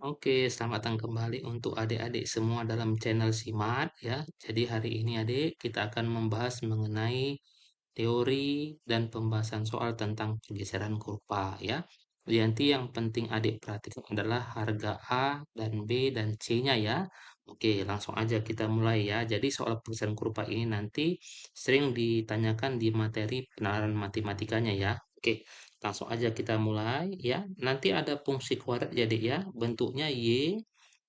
Oke, selamat datang kembali untuk adik-adik semua dalam channel Simat ya. Jadi hari ini adik kita akan membahas mengenai teori dan pembahasan soal tentang pergeseran kurva ya. Jadi nanti yang penting adik perhatikan adalah harga A dan B dan C-nya ya. Oke, langsung aja kita mulai ya. Jadi soal pergeseran kurva ini nanti sering ditanyakan di materi penalaran matematikanya ya. Oke, langsung aja kita mulai ya. Nanti ada fungsi kuadrat jadi ya. Bentuknya Y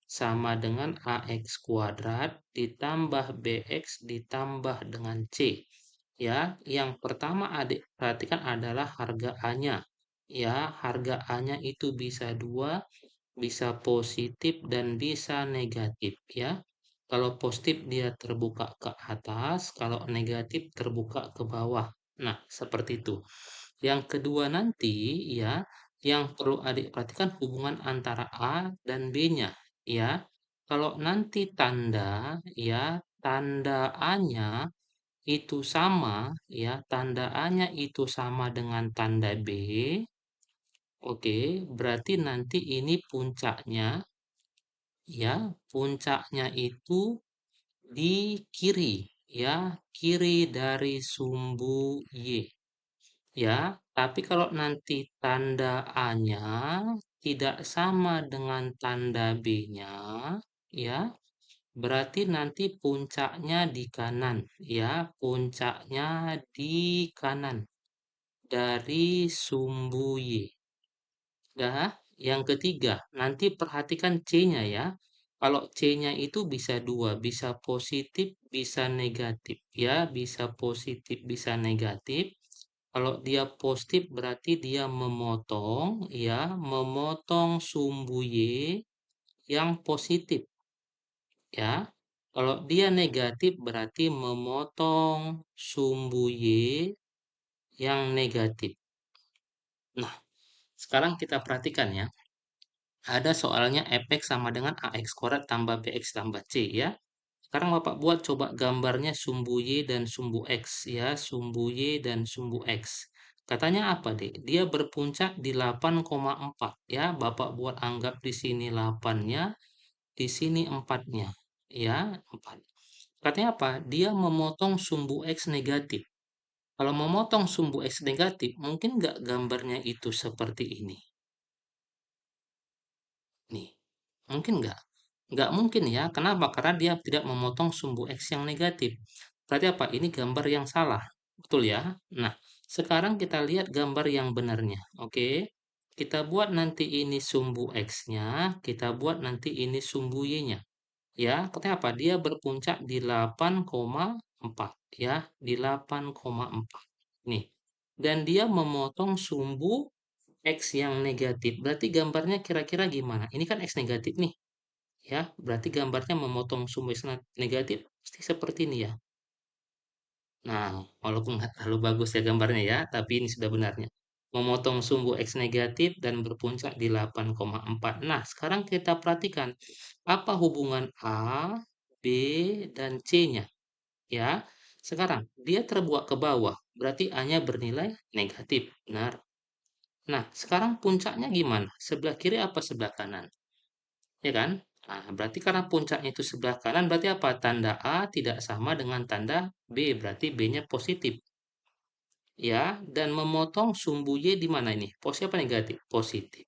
sama dengan AX kuadrat ditambah BX ditambah dengan C. Ya, yang pertama adik perhatikan adalah harga A-nya. Ya, harga A-nya itu bisa 2, bisa positif dan bisa negatif ya. Kalau positif dia terbuka ke atas, kalau negatif terbuka ke bawah. Nah, seperti itu. Yang kedua nanti ya, yang perlu adik perhatikan hubungan antara A dan B-nya ya. Kalau nanti tanda ya, tanda A-nya itu sama ya, tanda A-nya itu sama dengan tanda B. Oke, berarti nanti ini puncaknya ya, puncaknya itu di kiri ya, kiri dari sumbu Y. Ya, tapi kalau nanti tanda A-nya tidak sama dengan tanda B-nya, ya, berarti nanti puncaknya di kanan, ya, puncaknya di kanan dari sumbu Y. Dah, yang ketiga, nanti perhatikan C-nya ya. Kalau C-nya itu bisa dua, bisa positif, bisa negatif, ya, bisa positif, bisa negatif. Kalau dia positif berarti dia memotong ya, memotong sumbu Y yang positif ya. Kalau dia negatif berarti memotong sumbu Y yang negatif. Nah, sekarang kita perhatikan ya. Ada soalnya fx sama dengan ax kuadrat tambah bx tambah c ya. Sekarang Bapak buat coba gambarnya sumbu Y dan sumbu X ya, sumbu Y dan sumbu X. Katanya apa, Dek? Dia berpuncak di 8,4 ya. Bapak buat anggap di sini 8-nya, di sini 4-nya. Ya, 4. Katanya apa? Dia memotong sumbu X negatif. Kalau memotong sumbu X negatif, mungkin nggak gambarnya itu seperti ini? Nih, mungkin nggak? Nggak mungkin ya. Kenapa? Karena dia tidak memotong sumbu X yang negatif. Berarti apa? Ini gambar yang salah. Betul ya? Nah, sekarang kita lihat gambar yang benarnya. Oke. Kita buat nanti ini sumbu X-nya. Kita buat nanti ini sumbu Y-nya. Ya, katanya apa? Dia berpuncak di 8,4. Ya, di 8,4. Nih. Dan dia memotong sumbu X yang negatif. Berarti gambarnya kira-kira gimana? Ini kan X negatif nih. Ya, berarti gambarnya memotong sumbu X negatif pasti seperti ini ya. Nah, walaupun nggak terlalu bagus ya gambarnya ya, tapi ini sudah benarnya. Memotong sumbu X negatif dan berpuncak di 8,4. Nah, sekarang kita perhatikan apa hubungan A, B, dan C-nya. Ya, sekarang dia terbuat ke bawah, berarti A-nya bernilai negatif. Benar. Nah, sekarang puncaknya gimana? Sebelah kiri apa sebelah kanan? Ya kan? Nah, berarti karena puncaknya itu sebelah kanan, berarti apa? Tanda A tidak sama dengan tanda B, berarti B-nya positif. Ya, dan memotong sumbu Y di mana ini? Positif apa negatif? Positif.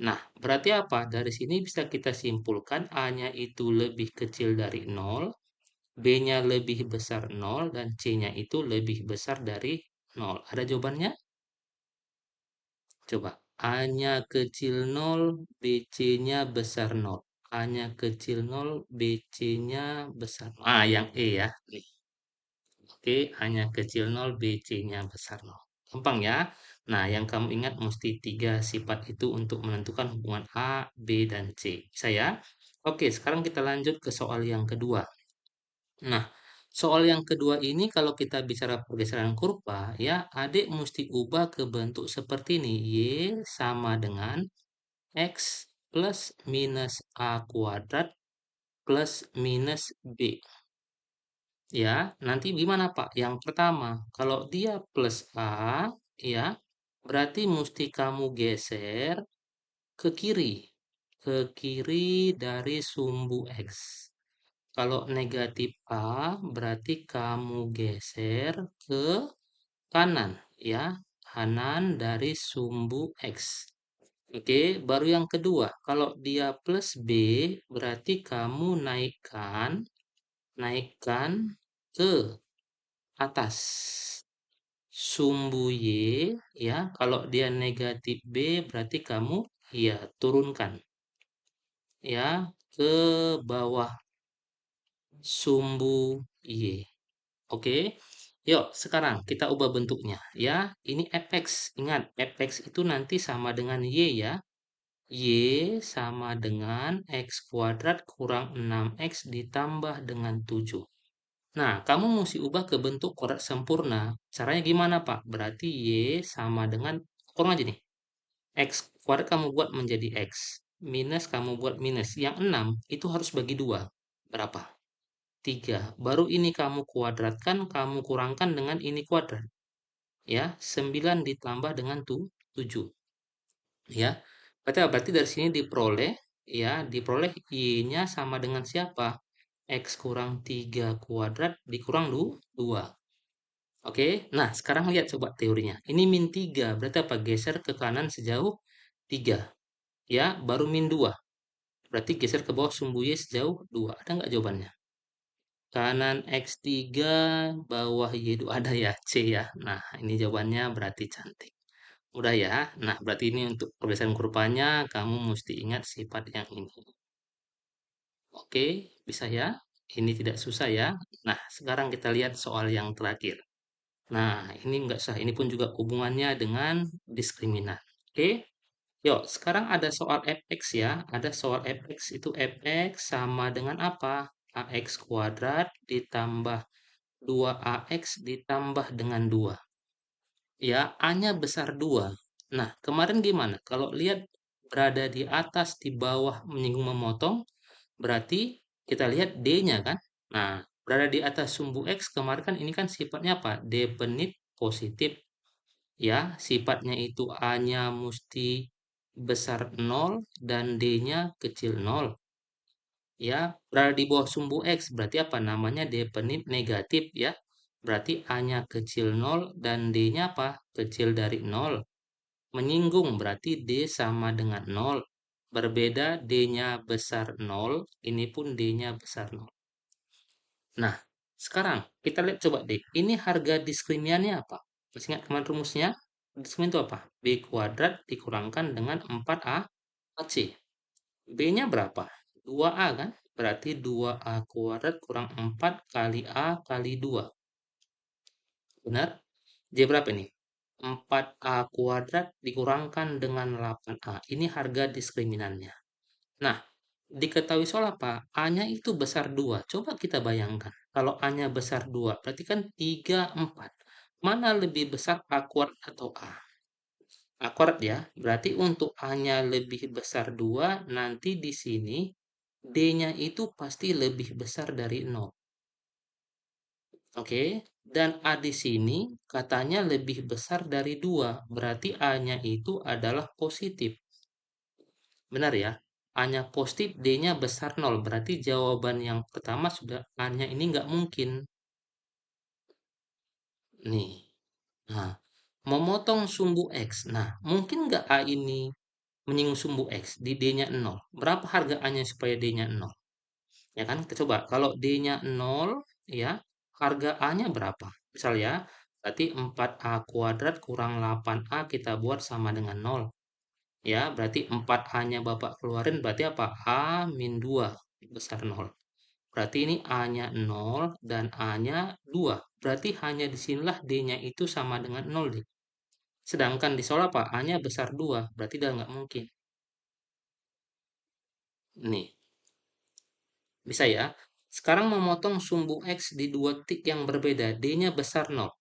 Nah, berarti apa? Dari sini bisa kita simpulkan A-nya itu lebih kecil dari 0, B-nya lebih besar 0, dan C-nya itu lebih besar dari 0. Ada jawabannya? Coba. A-nya kecil 0, BC-nya besar 0. A-nya kecil 0, BC-nya besar 0. Ah, yang E ya. Nih. Oke, A-nya kecil 0, BC-nya besar 0. Gampang ya. Nah, yang kamu ingat mesti tiga sifat itu untuk menentukan hubungan A, B, dan C. Bisa ya? Oke, sekarang kita lanjut ke soal yang kedua. Nah, soal yang kedua ini kalau kita bicara pergeseran kurva, ya adik mesti ubah ke bentuk seperti ini. Y sama dengan X plus minus A kuadrat plus minus B. Ya, nanti gimana Pak? Yang pertama, kalau dia plus A, ya, berarti mesti kamu geser ke kiri. ke kiri dari sumbu X. Kalau negatif A, berarti kamu geser ke kanan, ya. Kanan dari sumbu X. Oke, baru yang kedua. Kalau dia plus B, berarti kamu naikkan ke atas. Sumbu Y, ya. Kalau dia negatif B, berarti kamu, ya, turunkan. Ya, ke bawah sumbu Y. Oke. Yuk, sekarang kita ubah bentuknya. Ya, ini fx. Ingat, fx itu nanti sama dengan Y, ya. Y sama dengan X kuadrat kurang 6X ditambah dengan 7. Nah, kamu mesti ubah ke bentuk kuadrat sempurna. Caranya gimana, Pak? Berarti Y sama dengan, kurang aja nih. X kuadrat kamu buat menjadi X. Minus kamu buat minus. Yang 6 itu harus bagi 2. Berapa? 3. Baru ini kamu kuadratkan, kamu kurangkan dengan ini kuadrat. Ya, 9 ditambah dengan 7. Ya, berarti dari sini diperoleh, ya, diperoleh Y-nya sama dengan siapa? X kurang 3 kuadrat dikurang 2. Oke, nah sekarang lihat coba teorinya. Ini min 3, berarti apa? Geser ke kanan sejauh 3. Ya, baru min 2. Berarti geser ke bawah sumbu Y sejauh 2. Ada nggak jawabannya? Kanan X3, bawah Y2. Ada ya, C ya. Nah, ini jawabannya berarti cantik. Udah ya. Nah, berarti ini untuk perbedaan kurvanya, kamu mesti ingat sifat yang ini. Oke, bisa ya? Ini tidak susah ya. Nah, sekarang kita lihat soal yang terakhir. Nah, ini enggak sah. Ini pun juga hubungannya dengan diskriminan. Oke, yuk. Sekarang ada soal fx ya. Ada soal fx itu fx sama dengan apa? Ax kuadrat ditambah 2ax ditambah dengan 2. Ya, A-nya besar 2. Nah, kemarin gimana? Kalau lihat berada di atas, di bawah, menyinggung memotong, berarti kita lihat D-nya kan? Nah, berada di atas sumbu X, kemarin kan ini kan sifatnya apa? Definit positif. Ya, sifatnya itu A-nya mesti besar 0 dan D-nya kecil 0. Ya, berada di bawah sumbu X, berarti apa? Namanya definit negatif ya. Berarti A-nya kecil 0 dan D-nya apa? Kecil dari 0. Menyinggung berarti D sama dengan 0. Berbeda D-nya besar 0, ini pun D-nya besar 0. Nah, sekarang kita lihat coba deh. Ini harga diskrimiannya apa? Masih ingat kemarin rumusnya? Diskriminan itu apa? B kuadrat dikurangkan dengan 4A AC. B-nya berapa? 2A kan? Berarti 2A kuadrat kurang 4 kali A kali 2. Benar? Jadi berapa ini? 4A kuadrat dikurangkan dengan 8A. Ini harga diskriminannya. Nah, diketahui soal apa? A-nya itu besar 2. Coba kita bayangkan. Kalau A-nya besar 2, berarti kan 3, 4. Mana lebih besar A kuadrat atau A? A kuadrat ya. Berarti untuk A-nya lebih besar 2, nanti di sini D-nya itu pasti lebih besar dari 0. Oke, dan A di sini katanya lebih besar dari 2, berarti A-nya itu adalah positif. Benar ya? A-nya positif, D-nya besar 0, berarti jawaban yang pertama sudah A-nya ini nggak mungkin. Nih, nah, memotong sumbu X. Nah, mungkin nggak A ini menyinggung sumbu X di D-nya 0? Berapa harga A-nya supaya D-nya 0? Ya kan, kita coba. Kalau D-nya 0, ya, harga A-nya berapa? Misal ya, berarti 4A kuadrat kurang 8A kita buat sama dengan 0. Ya, berarti 4A-nya Bapak keluarin, berarti apa? A min 2 besar 0. Berarti ini A-nya 0 dan A-nya 2. Berarti hanya disinilah D-nya itu sama dengan 0 deh. Sedangkan di soal apa? A-nya besar 2. Berarti udah nggak mungkin. Nih, bisa ya. Sekarang memotong sumbu X di dua titik yang berbeda. D-nya besar 0.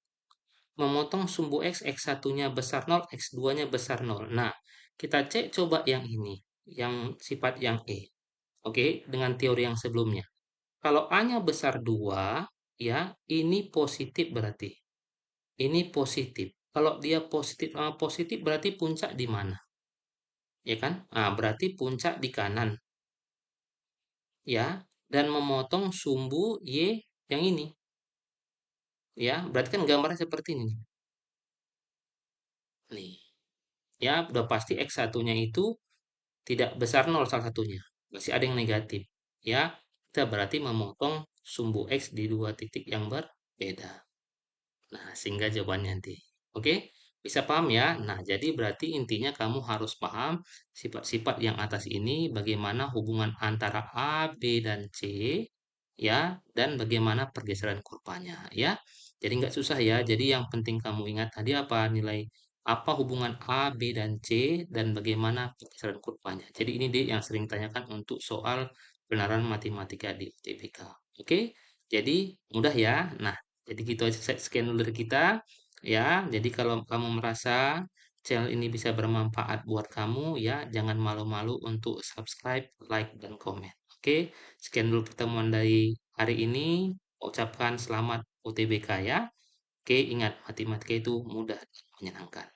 Memotong sumbu X, X1-nya besar 0, X2-nya besar 0. Nah, kita cek coba yang ini. Yang sifat yang E. Oke, dengan teori yang sebelumnya. Kalau A-nya besar 2, ya, ini positif berarti. Ini positif. Kalau dia positif sama positif berarti puncak di mana? ya kan? Nah, berarti puncak di kanan, ya, dan memotong sumbu Y yang ini, ya. Berarti kan gambarnya seperti ini nih. Nih, ya, udah pasti X satunya itu tidak besar nol salah satunya. Masih ada yang negatif, ya. Kita berarti memotong sumbu X di dua titik yang berbeda. Nah, sehingga jawabannya nanti. Oke, bisa paham ya? Nah, jadi berarti intinya kamu harus paham sifat-sifat yang atas ini, bagaimana hubungan antara A, B, dan C, ya, dan bagaimana pergeseran kurvanya, ya. Jadi nggak susah ya. Jadi yang penting kamu ingat tadi apa nilai apa hubungan A, B, dan C, dan bagaimana pergeseran kurvanya. Jadi ini dia yang sering tanyakan untuk soal kebenaran matematika di UTBK. Oke, jadi mudah ya. Nah, jadi gitu aja sekian dulu dari kita ya. Jadi kalau kamu merasa channel ini bisa bermanfaat buat kamu ya, jangan malu-malu untuk subscribe, like, dan komen. Oke, sekian dulu pertemuan dari hari ini. Ucapkan selamat UTBK ya. Oke, ingat matematika itu mudah dan menyenangkan.